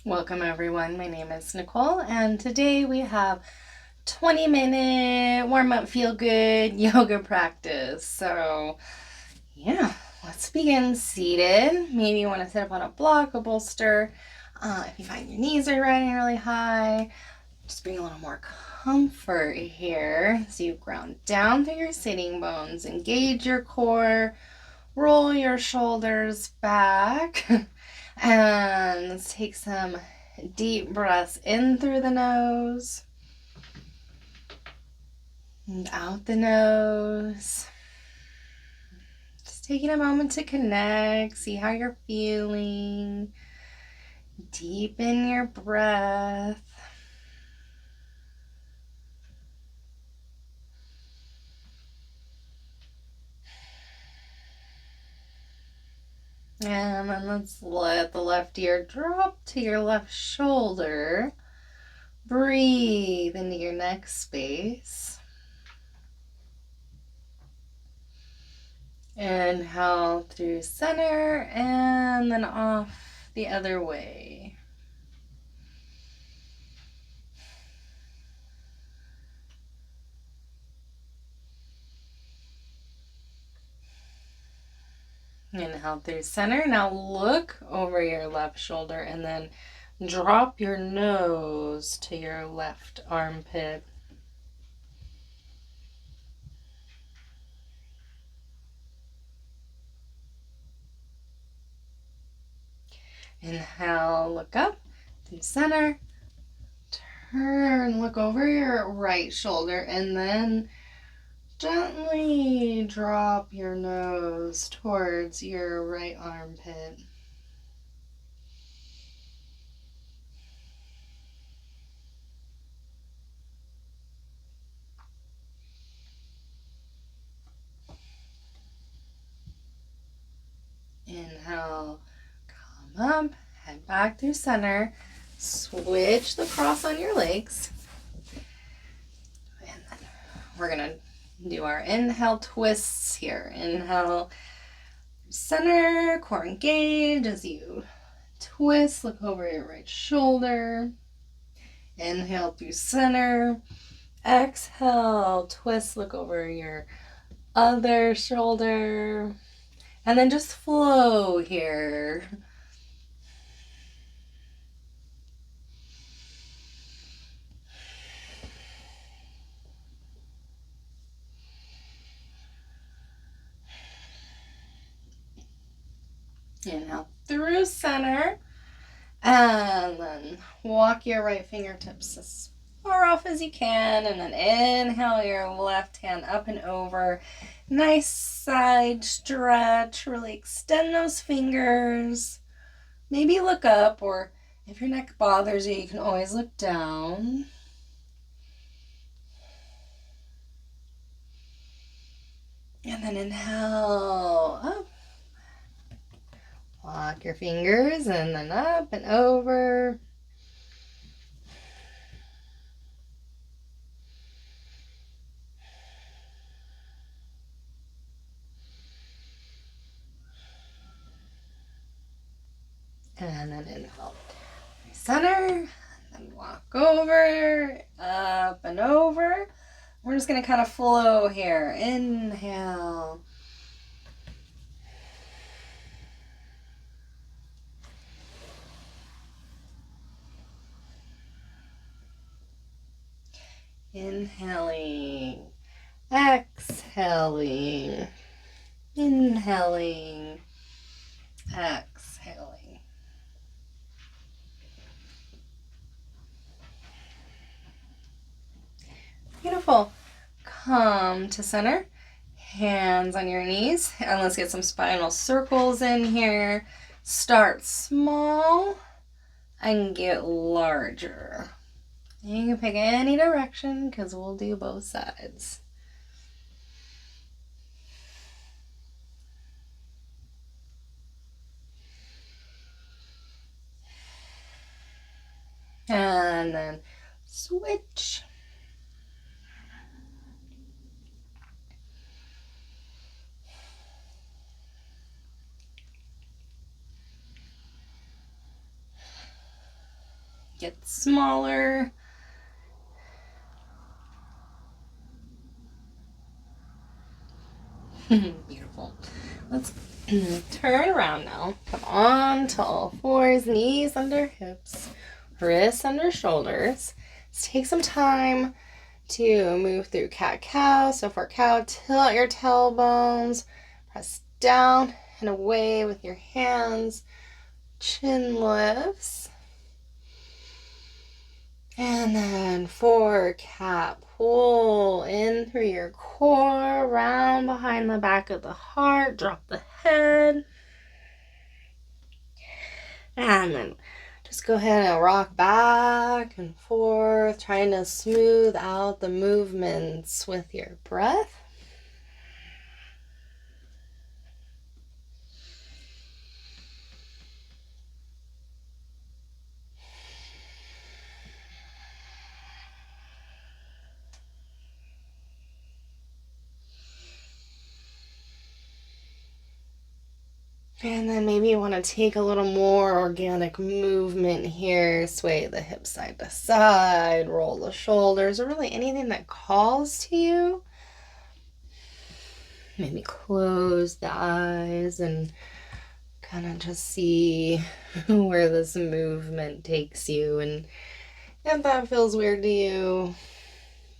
Welcome everyone, my name is Nicole and today we have 20-minute warm-up feel-good yoga practice. So yeah, let's begin seated. Maybe you want to sit up on a block, a bolster. If you find your knees are riding really high, just bring a little more comfort here. So you ground down through your sitting bones, engage your core, roll your shoulders back. And let's take some deep breaths in through the nose and out the nose. Just taking a moment to connect, see how you're feeling. Deepen your breath. And then let's let the left ear drop to your left shoulder. Breathe into your neck space. Inhale through center and then off the other way. Inhale through center. Now look over your left shoulder and then drop your nose to your left armpit. Inhale, look up through center. Turn, look over your right shoulder and then gently drop your nose towards your right armpit. Inhale, come up, head back through center. Switch the cross on your legs. And then we're going to do our inhale twists here. Inhale, center, core engage as you twist. Look over your right shoulder. Inhale through center. Exhale, twist, look over your other shoulder. And then just flow here. Inhale through center. And then walk your right fingertips as far off as you can. And then inhale your left hand up and over. Nice side stretch. Really extend those fingers. Maybe look up, or if your neck bothers you, you can always look down. And then inhale up. Walk your fingers and then up and over. And then inhale. Center. And then walk over, up and over. We're just going to kind of flow here. Inhale. Inhaling. Exhaling. Inhaling. Exhaling. Beautiful. Come to center. Hands on your knees. And let's get some spinal circles in here. Start small and get larger. You can pick any direction because we'll do both sides. And then switch. get smaller. Beautiful. Let's turn around now. Come on to all fours, knees under hips, wrists under shoulders. Let's take some time to move through cat-cow. So for cow, tilt your tailbones, press down and away with your hands, chin lifts. And then for cat, pull in through your core, round behind the back of the heart, drop the head. And then just go ahead and rock back and forth, trying to smooth out the movements with your breath. And then maybe you want to take a little more organic movement here. Sway the hips side to side, roll the shoulders, or really anything that calls to you. Maybe close the eyes and kind of just see where this movement takes you. And if that feels weird to you,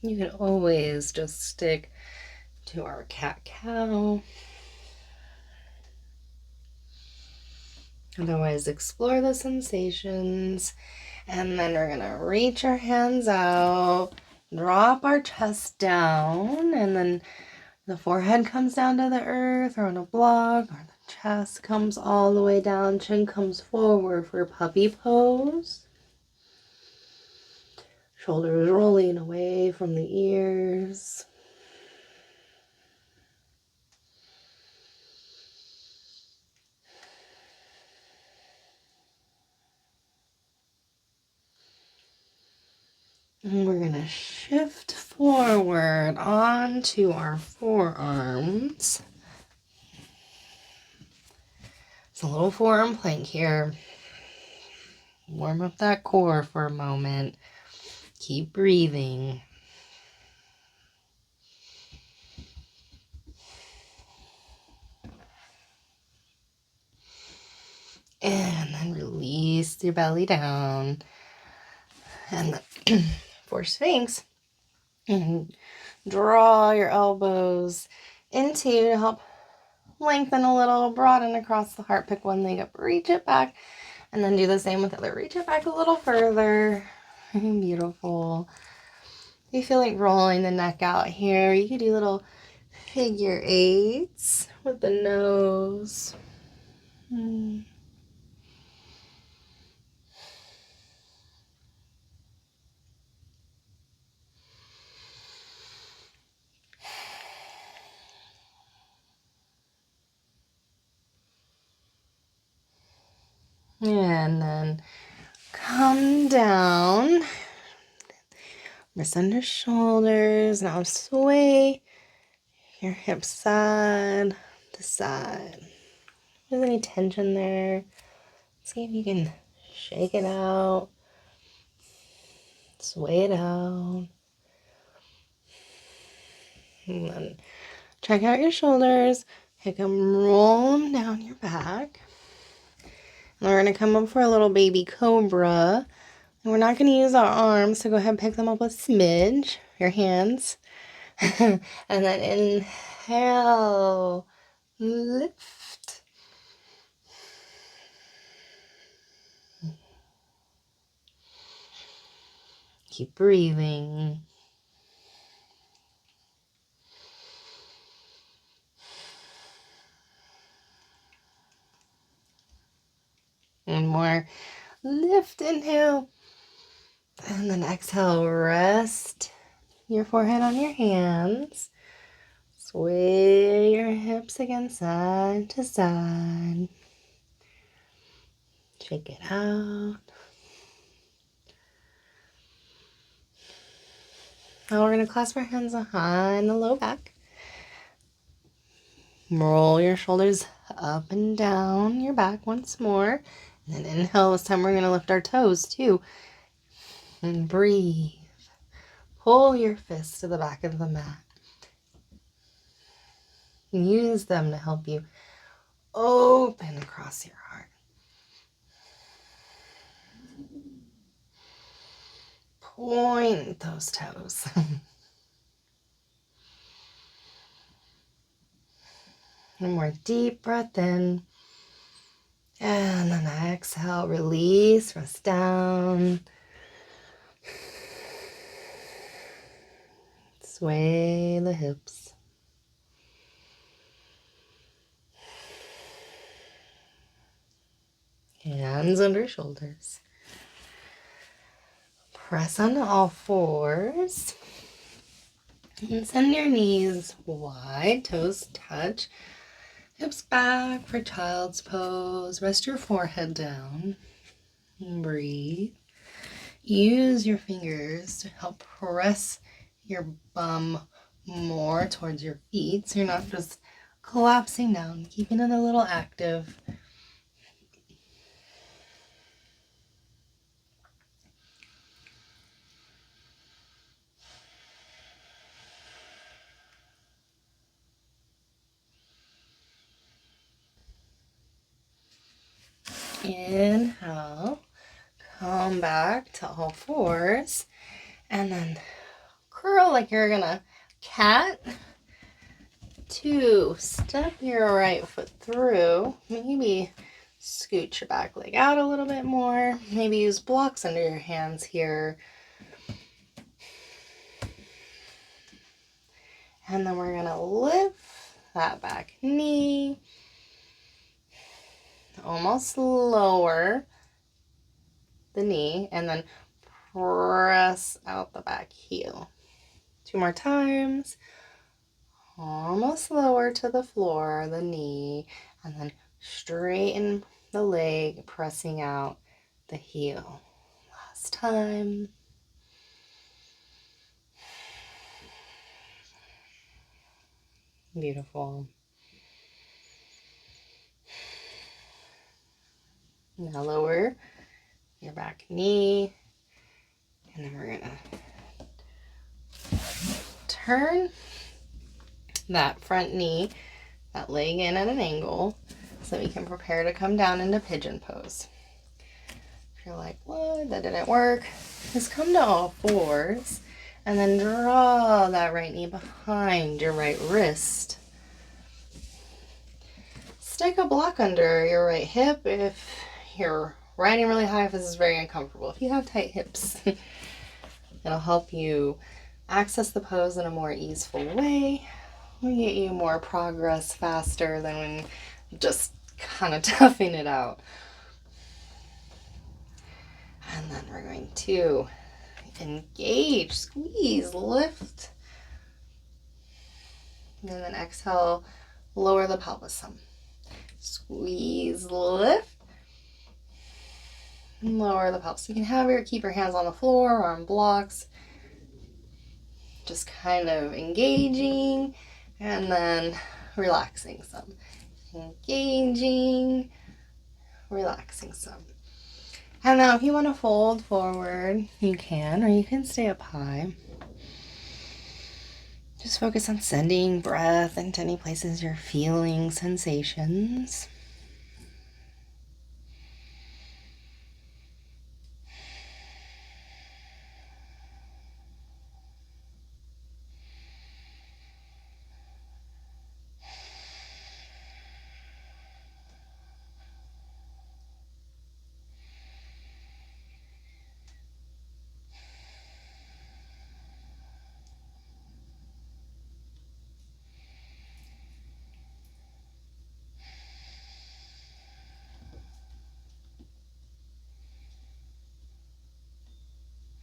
you can always just stick to our cat-cow. Otherwise, explore the sensations. And then we're gonna reach our hands out, drop our chest down, and then the forehead comes down to the earth or on a block, or the chest comes all the way down, chin comes forward for puppy pose. Shoulders rolling away from the ears. And we're going to shift forward onto our forearms. It's a little forearm plank here. Warm up that core for a moment. Keep breathing. And then release your belly down. And for Sphinx, draw your elbows into you to help lengthen a little, broaden across the heart. Pick one leg up, reach it back, and then do the same with the other. Reach it back a little further. Beautiful. You feel like rolling the neck out here. You can do little figure eights with the nose. And then come down. Wrists under shoulders. Now sway your hips side to side. If there's any tension there, see if you can shake it out. Sway it out. And then check out your shoulders. Pick them, roll them down your back. And we're going to come up for a little baby cobra. And we're not going to use our arms, so go ahead and pick them up a smidge, your hands. And then inhale, lift. Keep breathing. One more. Lift, inhale. And then exhale, rest your forehead on your hands. Sway your hips again, side to side. Shake it out. Now we're going to clasp our hands behind the low back. Roll your shoulders up and down your back once more. And then inhale. This time we're going to lift our toes too. And breathe. Pull your fists to the back of the mat. Use them to help you open across your heart. Point those toes. One more deep breath in. And then exhale, release, rest down. Sway the hips. Hands under shoulders. Press onto all fours. And send your knees wide, toes touch. Hips back for child's pose. Rest your forehead down. And breathe. Use your fingers to help press your bum more towards your feet so you're not just collapsing down, keeping it a little active. Inhale, come back to all fours, and then curl like you're gonna cat. 2, step your right foot through, maybe scoot your back leg out a little bit more, maybe use blocks under your hands here. And then we're gonna lift that back knee, almost lower the knee, and then press out the back heel. 2 more times. Almost lower to the floor, the knee, and then straighten the leg, pressing out the heel. Last time. Beautiful. Now lower your back knee, and then we're gonna turn that front knee, that leg in at an angle, so we can prepare to come down into pigeon pose. If you're like, what, that didn't work, just come to all fours and then draw that right knee behind your right wrist. Stick a block under your right hip if you're riding really high, if this is very uncomfortable. If you have tight hips, it'll help you access the pose in a more easeful way. Will get you more progress faster than when just kind of toughing it out. And then we're going to engage, squeeze, lift. And then exhale, lower the pelvis some. Squeeze, lift. And lower the pelvis. You can keep your hands on the floor or on blocks. Just kind of engaging and then relaxing some. Engaging, relaxing some. And now if you want to fold forward, you can, or you can stay up high. Just focus on sending breath into any places you're feeling sensations.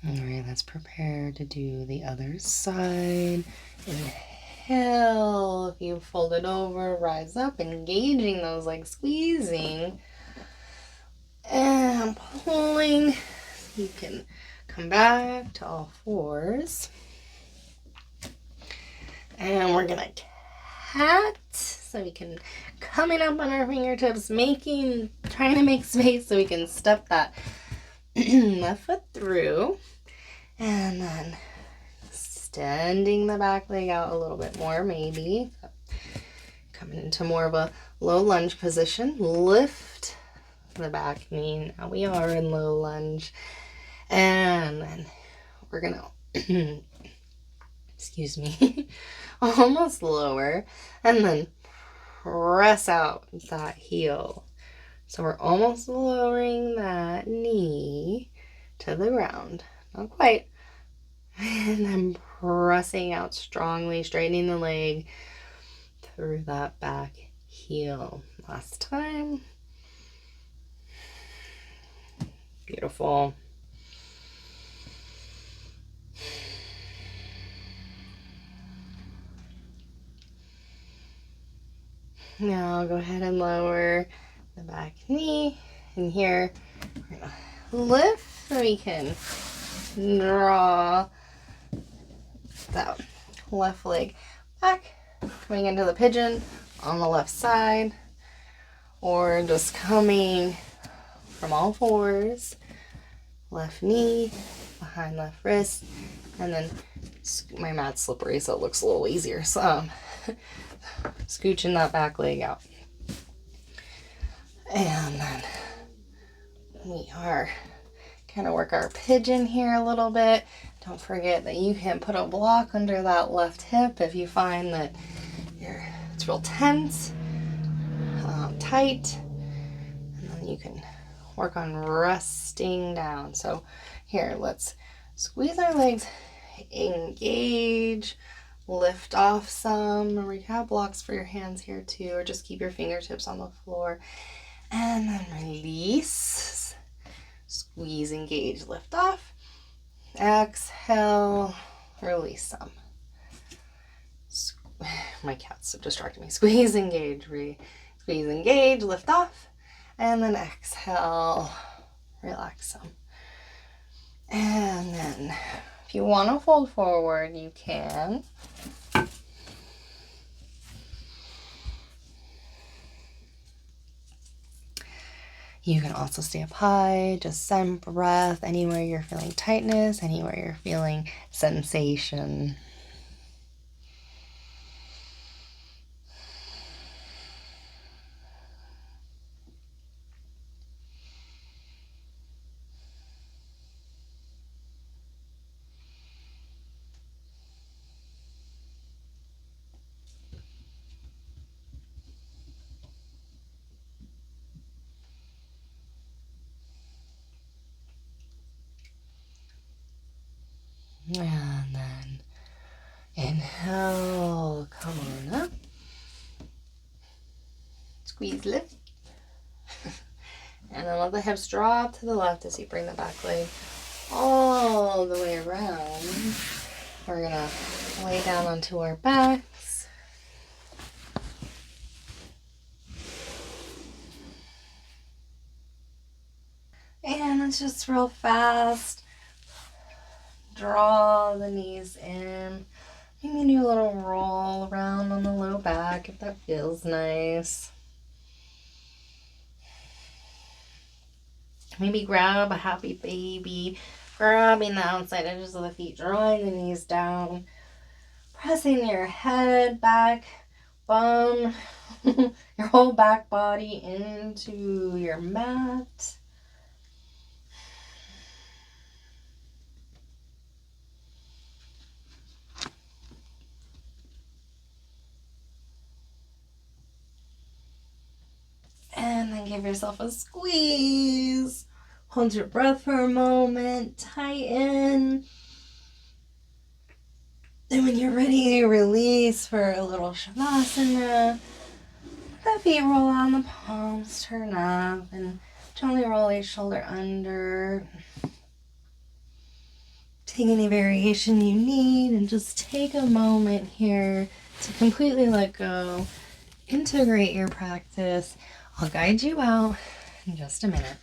All right, let's prepare to do the other side. Inhale, if you fold it over, rise up, engaging those legs, squeezing and pulling. You can come back to all fours. And we're gonna cat, so we can coming up on our fingertips, trying to make space so we can step that left foot through. And then extending the back leg out a little bit more, maybe. Coming into more of a low lunge position. Lift the back knee. Now we are in low lunge. And then we're going to, excuse me, almost lower. And then press out that heel. So we're almost lowering that knee to the ground. Not quite. And then pressing out strongly, straightening the leg through that back heel. Last time. Beautiful. Now go ahead and lower the back knee. And here we're going to lift so we can draw that left leg back, coming into the pigeon on the left side, or just coming from all fours, left knee behind left wrist, and then my mat's slippery so it looks a little easier, so scooching that back leg out. And then we are kind of work our pigeon here a little bit. Don't forget that you can put a block under that left hip if you find that it's real tense, tight, and then you can work on resting down. So here, let's squeeze our legs, engage, lift off some. Remember, you have blocks for your hands here too, or just keep your fingertips on the floor. And then release, squeeze, engage, lift off. Exhale, release some. My cat's so distracting me. Squeeze, engage, squeeze, engage, lift off. And then exhale, relax some. And then if you want to fold forward, you can. You can also stay up high, just some breath, anywhere you're feeling tightness, anywhere you're feeling sensation. And then inhale, come on up. Squeeze, lift. And then let the hips drop to the left as you bring the back leg all the way around. We're going to lay down onto our backs. And it's just real fast. Draw the knees in. Maybe do a little roll around on the low back if that feels nice. Maybe grab a happy baby, grabbing the outside edges of the feet, drawing the knees down, pressing your head back, bum, your whole back body into your mat. And then give yourself a squeeze. Hold your breath for a moment. Tighten. And when you're ready, release for a little Shavasana. The feet roll on the palms, turn up, and gently roll each shoulder under. Take any variation you need, and just take a moment here to completely let go. Integrate your practice. I'll guide you out in just a minute.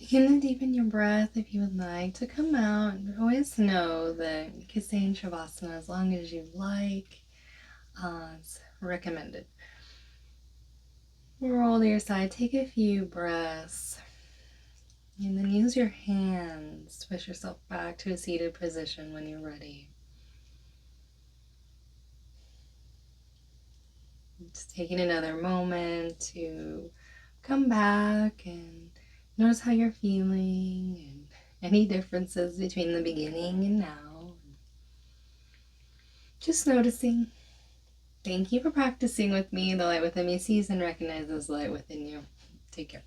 You can deepen your breath if you would like to come out. Always know that you can stay in Shavasana as long as you like. It's recommended. Roll to your side. Take a few breaths. And then use your hands to push yourself back to a seated position when you're ready. Just taking another moment to come back and notice how you're feeling and any differences between the beginning and now. Just noticing. Thank you for practicing with me. The light within me sees and recognizes the light within you. Take care.